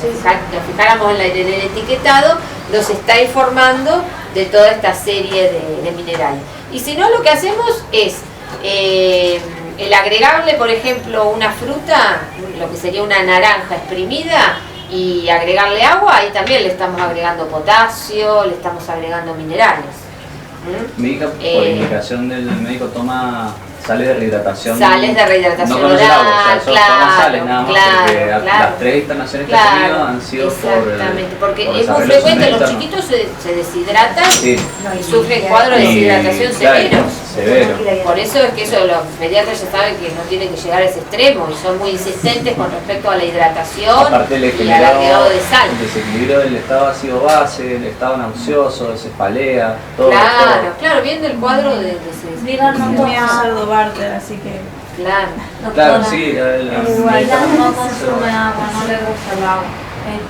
Si nos fijáramos en el etiquetado, nos está informando de toda esta serie de minerales. Y si no, lo que hacemos es el agregarle, por ejemplo, una fruta, lo que sería una naranja exprimida, y agregarle agua, ahí también le estamos agregando potasio, le estamos agregando minerales. Mi hija, por indicación del médico, toma sales de rehidratación. Sales de rehidratación no oral, agua, o sea, claro, sales nada más, porque las 3 internaciones que he tenido han sido exactamente, porque es muy frecuente, los chiquitos se deshidratan y sufren cuadros de deshidratación severos. Por eso es que los pediatras ya saben que no tienen que llegar a ese extremo y son muy insistentes con respecto a la hidratación. Aparte y al agregado de sal. El desequilibrio del estado ácido-base, el estado nauseoso, desespalea, todo. Claro, viendo el cuadro de así que... Claro, sí. Igual no consume agua, no le gusta el agua.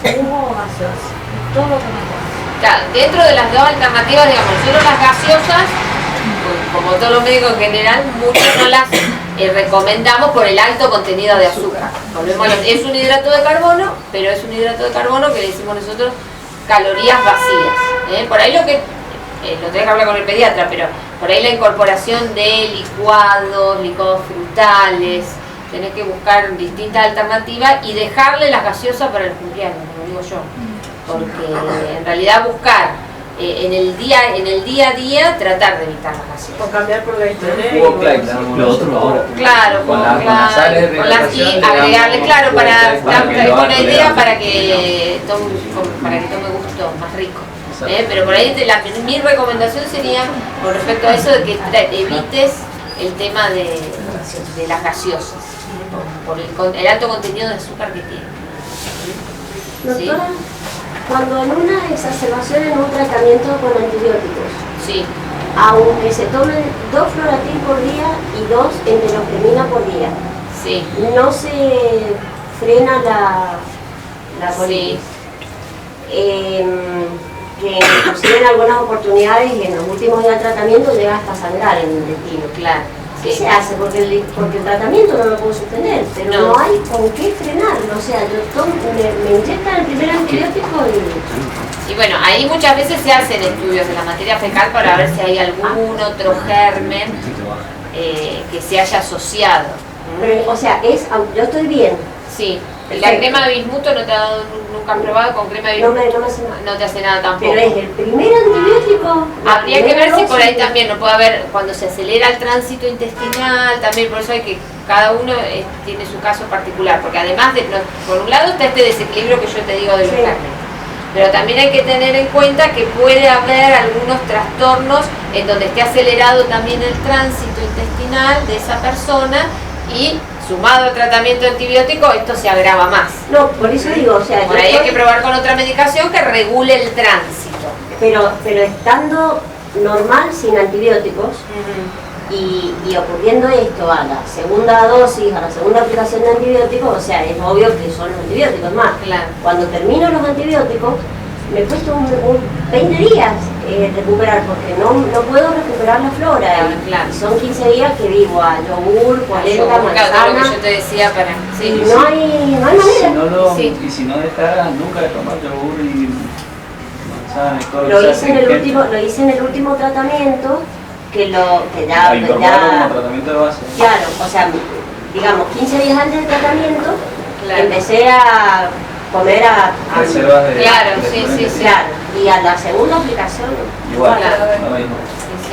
¿El jugo o gaseosa? todo lo que me pueda. Claro, dentro de las dos alternativas, digamos, nosotros las gaseosas, como todos los médicos en general, muchos no las recomendamos por el alto contenido de azúcar. Es un hidrato de carbono, pero es un hidrato de carbono que le decimos nosotros calorías vacías. Por ahí lo tenés que hablar con el pediatra, pero por ahí la incorporación de licuados frutales, tenés que buscar distintas alternativas y dejarle las gaseosas para el cumpleaños, como digo yo. Porque en realidad buscar en el día a día tratar de evitar las gaseosas. O cambiar por Gatorade. Jugo Clay, lo otro ahora. Claro, con las sales de y agregarle, claro, para una idea para que tome gusto más rico. Pero por ahí mi recomendación sería con respecto a eso de que evites el tema de las gaseosas por el alto contenido de azúcar que tiene. Doctora, cuando en una exacerbación en un tratamiento con antibióticos, sí, aunque se tomen 2 Floratil por día y 2 enterofremina por día, sí, no se frena la colitis. Sí. Que inclusive en algunas oportunidades y en los últimos días del tratamiento llega hasta sangrar el intestino. Claro. ¿Qué se hace? Porque el tratamiento no lo puedo sostener, pero no hay con qué frenarlo. O sea, yo me inyectan el primer antibiótico y bueno, ahí muchas veces se hacen estudios de la materia fecal para ver si hay algún otro germen que se haya asociado. Pero, o sea, yo estoy bien. Sí. La crema de bismuto no te ha dado, nunca has probado con crema de bismuto. No te hace nada tampoco. Pero es el primer antibiótico. Habría que ver si por ahí también no puede haber, cuando se acelera el tránsito intestinal, también por eso hay que, cada uno tiene su caso particular, porque además por un lado está este desequilibrio que yo te digo de los gérmenes, pero también hay que tener en cuenta que puede haber algunos trastornos en donde esté acelerado también el tránsito intestinal de esa persona y sumado al tratamiento antibiótico, esto se agrava más. No, por eso digo, o sea... Por ahí hay que probar con otra medicación que regule el tránsito. Pero estando normal, sin antibióticos, y ocurriendo esto a la segunda dosis, a la segunda aplicación de antibióticos, o sea, es obvio que son los antibióticos más. Claro. Cuando termino los antibióticos, me cuesta 20 días recuperar, porque no puedo recuperar la flora. Claro. Son 15 días que vivo a yogur, polenta, manzana. Lo que yo te decía para... Sí. Y no hay manera. Y si no dejara nunca de tomar yogur y manzana y todo lo hice en el último tratamiento, que ya como tratamiento de base. Claro, o sea, digamos, 15 días antes del tratamiento, empecé a comer reservas de... Claro, sí. Claro, y a la segunda aplicación igual, claro. lo mismo.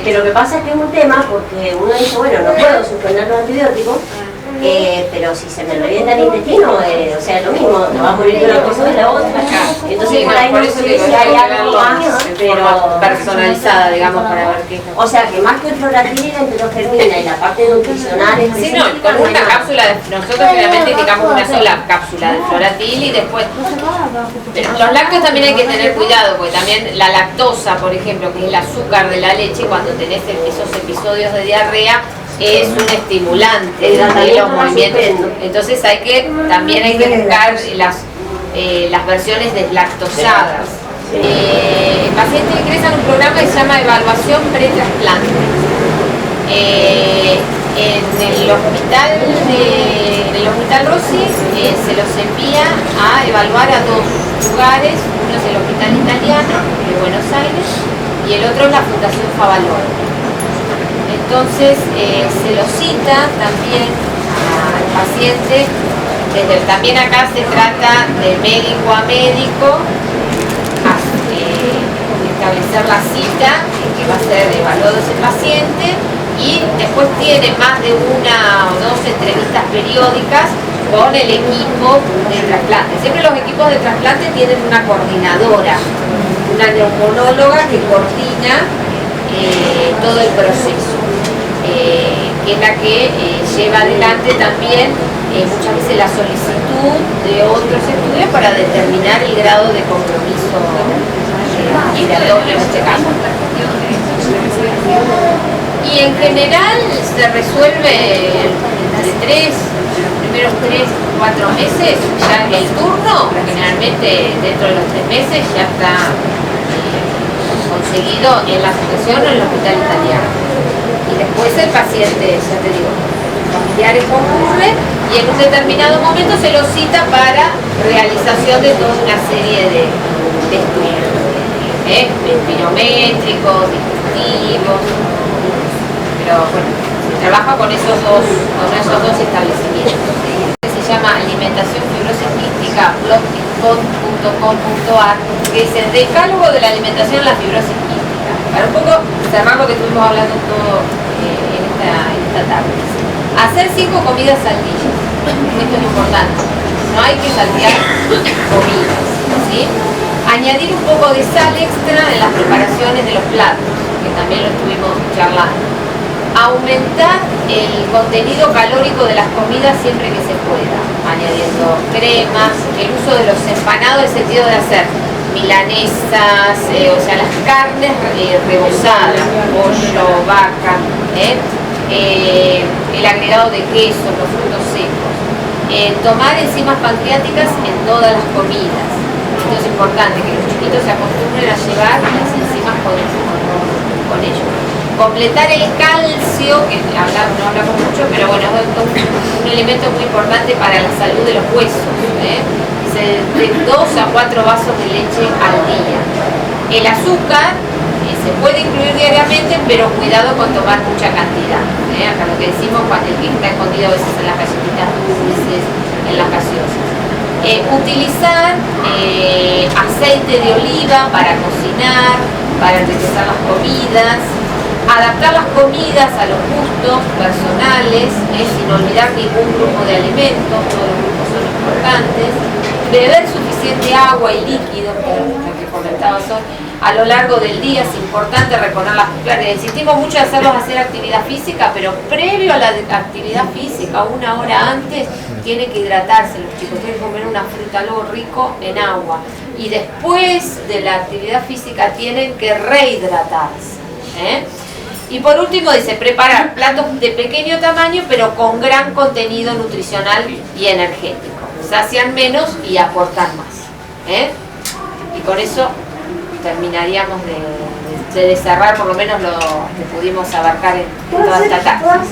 Que lo que pasa es que es un tema, porque uno dice, bueno, no puedo suspender los antibióticos, pero si se me revienta el intestino, o sea, es lo mismo, no va a morir de una cosa o de la otra. Entonces por ahí no sé si hay algo más, pero personalizada, digamos, para ver qué. O sea, que más que el Floratil y la enterogermina y la parte nutricional específica. Sí, no, con una cápsula, nosotros generalmente indicamos una sola cápsula de Floratil y después... Pero los lácteos también hay que tener cuidado, porque también la lactosa, por ejemplo, que es el azúcar de la leche, cuando tenés esos episodios de diarrea, es un estimulante de los movimientos. Entonces también hay que buscar las versiones deslactosadas. El paciente ingresa en un programa que se llama Evaluación Pretrasplante. En el hospital Rossi se los envía a evaluar a 2 lugares, uno es el Hospital Italiano de Buenos Aires y el otro es la Fundación Favaloro. Entonces se lo cita también al paciente, también acá se trata de médico a médico, establecer la cita en que va a ser evaluado ese paciente y después tiene más de 1 o 2 entrevistas periódicas con el equipo de trasplante. Siempre los equipos de trasplante tienen una coordinadora, una neumonóloga que coordina todo el proceso. Que es la que lleva adelante también muchas veces la solicitud de otros estudios para determinar el grado de compromiso migratorio en este caso. Y en general se resuelve entre 3, primeros 3-4 meses, ya el turno, generalmente dentro de los 3 meses ya está conseguido en la asociación o en el hospital italiano. Y después el paciente, ya te digo, familiares concurre y en un determinado momento se lo cita para realización de toda una serie de estudios, espirométricos, digestivos, pero bueno, se trabaja con esos dos establecimientos. Se llama Alimentación Fibrosis Quística, blogspot.com.ar, que es el decálogo de la alimentación en la fibrosis quística. Para un poco cerrar lo que estuvimos hablando todo en esta tarde. Hacer 5 comidas al día. Esto es importante. No hay que saltear comidas, ¿sí? Añadir un poco de sal extra en las preparaciones de los platos, que también lo estuvimos charlando. Aumentar el contenido calórico de las comidas siempre que se pueda, añadiendo cremas, el uso de los empanados en el sentido de hacer milanesas, o sea, las carnes rebozadas, pollo, vaca, el agregado de queso, los frutos secos. Tomar enzimas pancreáticas en todas las comidas. Esto es importante, que los chiquitos se acostumbren a llevar las enzimas con ellos. Completar el calcio, que no hablamos mucho, pero bueno, es un elemento muy importante para la salud de los huesos. Dice, de 2 a 4 vasos de leche al día. El azúcar se puede incluir diariamente, pero cuidado con tomar mucha cantidad. Acá lo que decimos, cuando el que está escondido a veces en las galletitas dulces, en las gaseosas. Utilizar aceite de oliva para cocinar, para enriquecer las comidas. Adaptar las comidas a los gustos personales, sin olvidar ningún grupo de alimentos, todos los grupos son importantes. Beber suficiente agua y líquido, lo que comentaba Sol, a lo largo del día. Es importante reponer las claras. Insistimos mucho en hacerlos hacer actividad física, pero previo a la actividad física, 1 hora antes, tienen que hidratarse los chicos, tienen que comer una fruta, algo rico en agua. Y después de la actividad física tienen que rehidratarse. Y por último dice, preparar platos de pequeño tamaño pero con gran contenido nutricional y energético. Sacian menos y aportan más. Y con eso terminaríamos de cerrar por lo menos lo que pudimos abarcar en toda esta tarde.